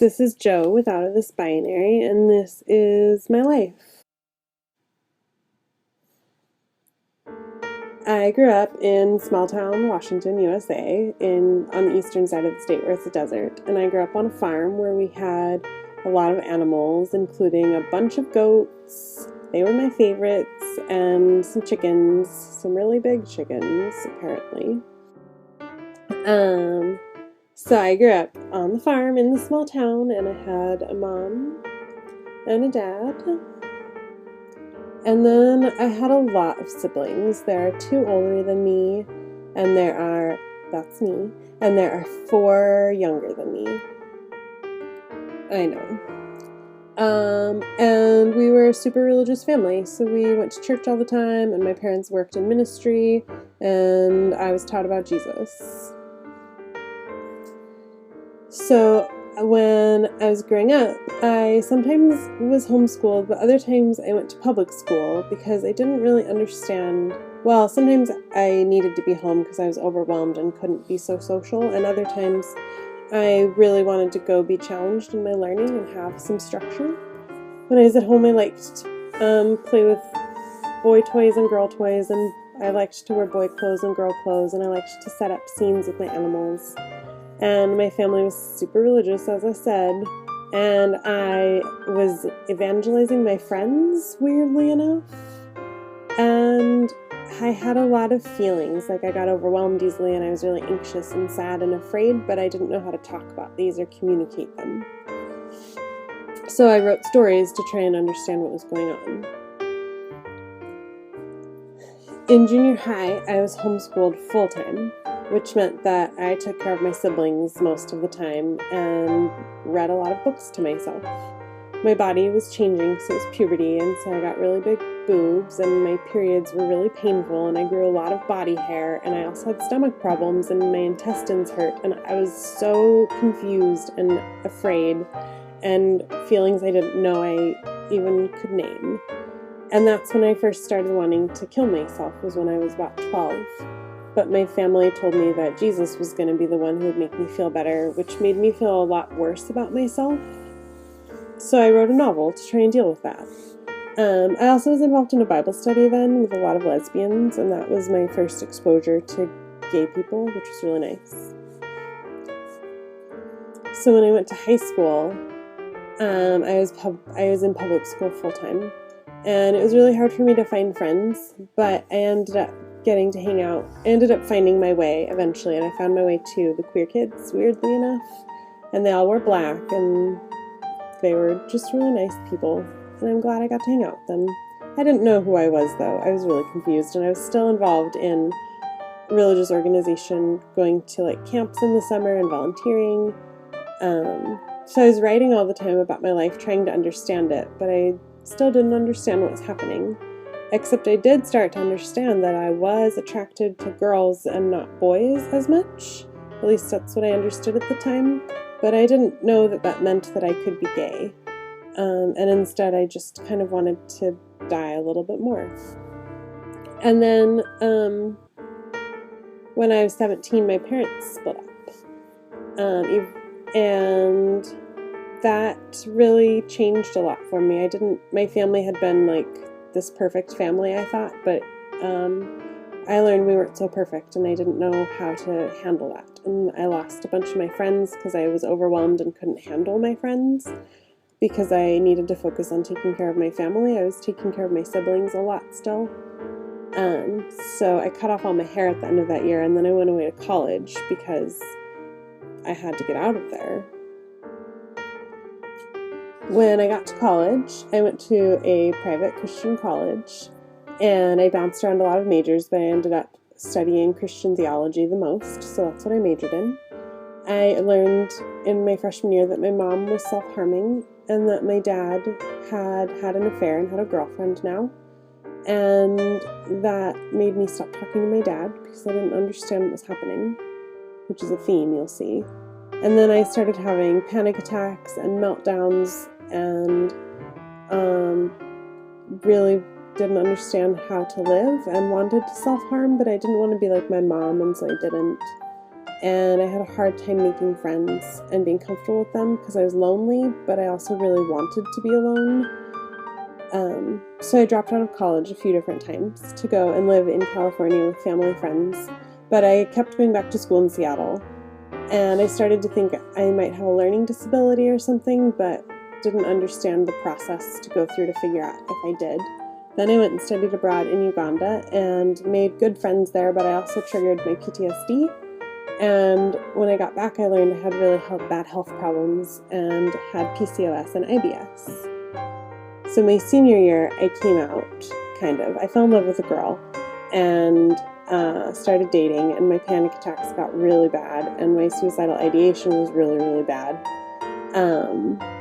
This is Joe with OutOfThisBinary, and this is my life. I grew up in small town Washington, USA, on the eastern side of the state where it's a desert, and I grew up on a farm where we had a lot of animals, including a bunch of goats. They were my favorites, and some chickens, some really big chickens, apparently. So I grew up on the farm in the small town, and I had a mom and a dad. And then I had a lot of siblings. There are 2 older than me, and that's me, and there are 4 younger than me. I know. And we were a super religious family, so we went to church all the time, and my parents worked in ministry, and I was taught about Jesus. So when I was growing up, I sometimes was homeschooled, but other times I went to public school because I didn't really understand. Well, sometimes I needed to be home because I was overwhelmed and couldn't be so social, and other times I really wanted to go be challenged in my learning and have some structure. When I was at home, I liked to play with boy toys and girl toys, and I liked to wear boy clothes and girl clothes, and I liked to set up scenes with my animals. And my family was super religious, as I said, and I was evangelizing my friends, weirdly enough, and I had a lot of feelings, like I got overwhelmed easily, and I was really anxious and sad and afraid, but I didn't know how to talk about these or communicate them. So I wrote stories to try and understand what was going on. In junior high, I was homeschooled full-time, which meant that I took care of my siblings most of the time and read a lot of books to myself. My body was changing, so it was puberty, and so I got really big boobs, and my periods were really painful, and I grew a lot of body hair, and I also had stomach problems, and my intestines hurt, and I was so confused and afraid, and feelings I didn't know I even could name. And that's when I first started wanting to kill myself, was when I was about 12. But my family told me that Jesus was going to be the one who would make me feel better, which made me feel a lot worse about myself. So I wrote a novel to try and deal with that. I also was involved in a Bible study then with a lot of lesbians, and that was my first exposure to gay people, which was really nice. So when I went to high school, I was in public school full-time, and it was really hard for me to find friends, but I ended up getting to hang out. I ended up finding my way eventually, and I found my way to the queer kids, weirdly enough, and they all were black, and they were just really nice people, and I'm glad I got to hang out with them. I didn't know who I was, though. I was really confused, and I was still involved in religious organization, going to like camps in the summer and volunteering. So I was writing all the time about my life, trying to understand it, but I still didn't understand what was happening. Except I did start to understand that I was attracted to girls and not boys as much. At least that's what I understood at the time. But I didn't know that that meant that I could be gay. And instead I just kind of wanted to die a little bit more. And then when I was 17, my parents split up. And that really changed a lot for me. My family had been like this perfect family, I thought, but I learned we weren't so perfect, and I didn't know how to handle that. And I lost a bunch of my friends because I was overwhelmed and couldn't handle my friends because I needed to focus on taking care of my family. I was taking care of my siblings a lot still. So I cut off all my hair at the end of that year, and then I went away to college because I had to get out of there. When I got to college, I went to a private Christian college, and I bounced around a lot of majors, but I ended up studying Christian theology the most, so that's what I majored in. I learned in my freshman year that my mom was self-harming, and that my dad had an affair and had a girlfriend now, and that made me stop talking to my dad because I didn't understand what was happening, which is a theme you'll see. And then I started having panic attacks and meltdowns, and really didn't understand how to live and wanted to self-harm, but I didn't want to be like my mom, and so I didn't. and I had a hard time making friends and being comfortable with them because I was lonely, but I also really wanted to be alone. So I dropped out of college a few different times to go and live in California with family friends, but I kept going back to school in Seattle, and I started to think I might have a learning disability or something, but didn't understand the process to go through to figure out if I did. Then I went and studied abroad in Uganda and made good friends there, but I also triggered my PTSD. And when I got back, I learned I had really bad health problems and had PCOS and IBS. So my senior year, I came out, kind of. I fell in love with a girl and started dating, and my panic attacks got really bad, and my suicidal ideation was really, really bad.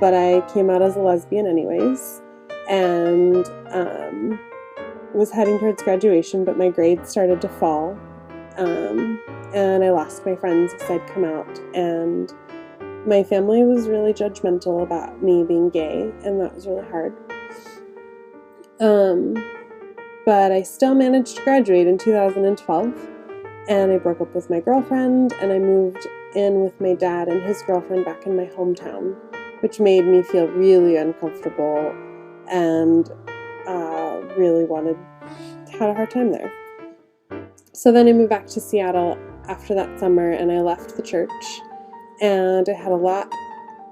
But I came out as a lesbian anyways, and was heading towards graduation, but my grades started to fall, and I lost my friends because I'd come out, and my family was really judgmental about me being gay, and that was really hard. But I still managed to graduate in 2012, and I broke up with my girlfriend, and I moved in with my dad and his girlfriend back in my hometown, which made me feel really uncomfortable and really had a hard time there. So then I moved back to Seattle after that summer, and I left the church, and I had a lot,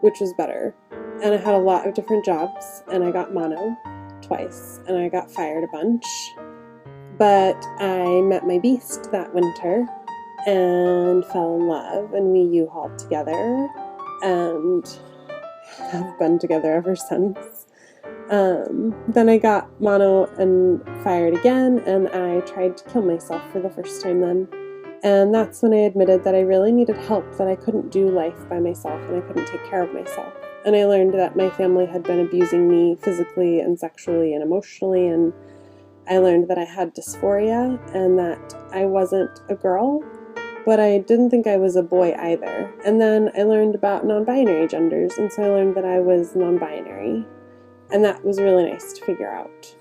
which was better, and I had a lot of different jobs, and I got mono twice, and I got fired a bunch, but I met my beast that winter and fell in love, and we U-hauled together and have been together ever since. Then I got mono and fired again, and I tried to kill myself for the first time then, and that's when I admitted that I really needed help, that I couldn't do life by myself and I couldn't take care of myself. And I learned that my family had been abusing me physically and sexually and emotionally, and I learned that I had dysphoria and that I wasn't a girl, but I didn't think I was a boy either. And then I learned about non-binary genders, and so I learned that I was non-binary, and that was really nice to figure out.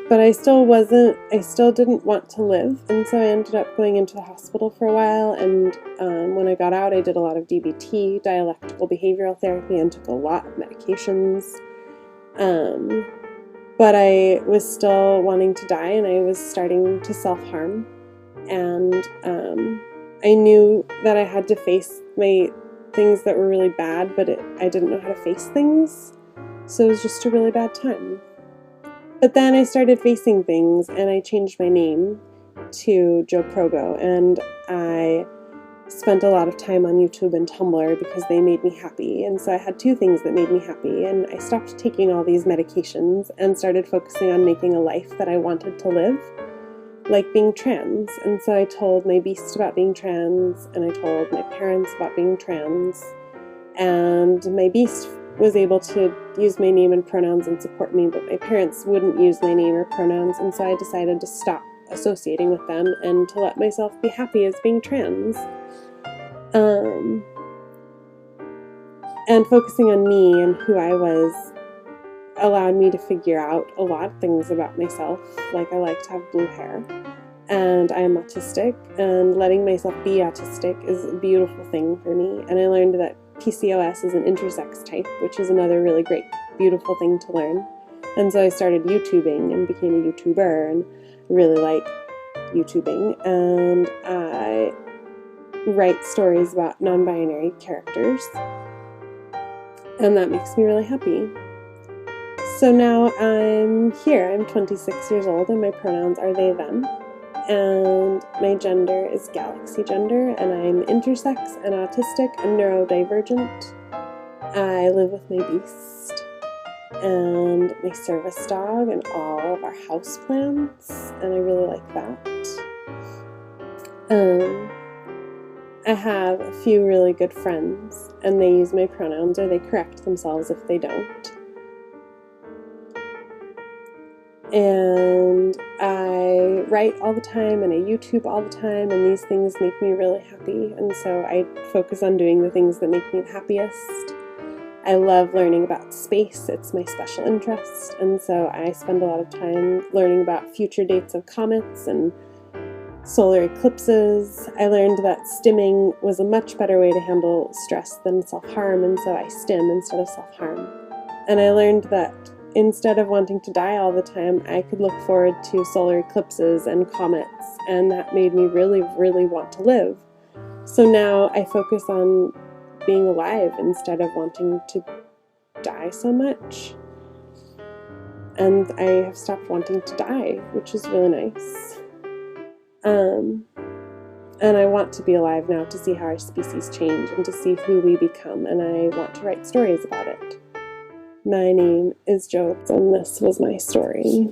But I still didn't want to live, and so I ended up going into the hospital for a while, and when I got out, I did a lot of DBT, dialectical behavioral therapy, and took a lot of medications. But I was still wanting to die, and I was starting to self-harm, and I knew that I had to face my things that were really bad, but I didn't know how to face things, so it was just a really bad time. But then I started facing things, and I changed my name to Joe Progo, and I spent a lot of time on YouTube and Tumblr because they made me happy, and so I had two things that made me happy, and I stopped taking all these medications and started focusing on making a life that I wanted to live, like being trans. And so I told my beast about being trans, and I told my parents about being trans, and my beast was able to use my name and pronouns and support me, but my parents wouldn't use my name or pronouns, and so I decided to stop associating with them and to let myself be happy as being trans. And focusing on me and who I was allowed me to figure out a lot of things about myself, like I like to have blue hair, and I am autistic, and letting myself be autistic is a beautiful thing for me, and I learned that PCOS is an intersex type, which is another really great, beautiful thing to learn. And so I started YouTubing and became a YouTuber, and really like YouTubing, and I write stories about non-binary characters, and that makes me really happy. So now I'm here. I'm 26 years old, and my pronouns are they, them, and my gender is galaxy gender, and I'm intersex and autistic and neurodivergent. I live with my beast and my service dog and all of our houseplants, and I really like that. I have a few really good friends, and they use my pronouns, or they correct themselves if they don't. And I write all the time, and I YouTube all the time, and these things make me really happy, and so I focus on doing the things that make me the happiest. I love learning about space. It's my special interest, and so I spend a lot of time learning about future dates of comets and solar eclipses. I learned that stimming was a much better way to handle stress than self-harm, and so I stim instead of self-harm. And I learned that instead of wanting to die all the time, I could look forward to solar eclipses and comets, and that made me really, really want to live. So now I focus on being alive instead of wanting to die so much. And I have stopped wanting to die, which is really nice. And I want to be alive now to see how our species change and to see who we become, and I want to write stories about it. My name is Joe, and this was my story.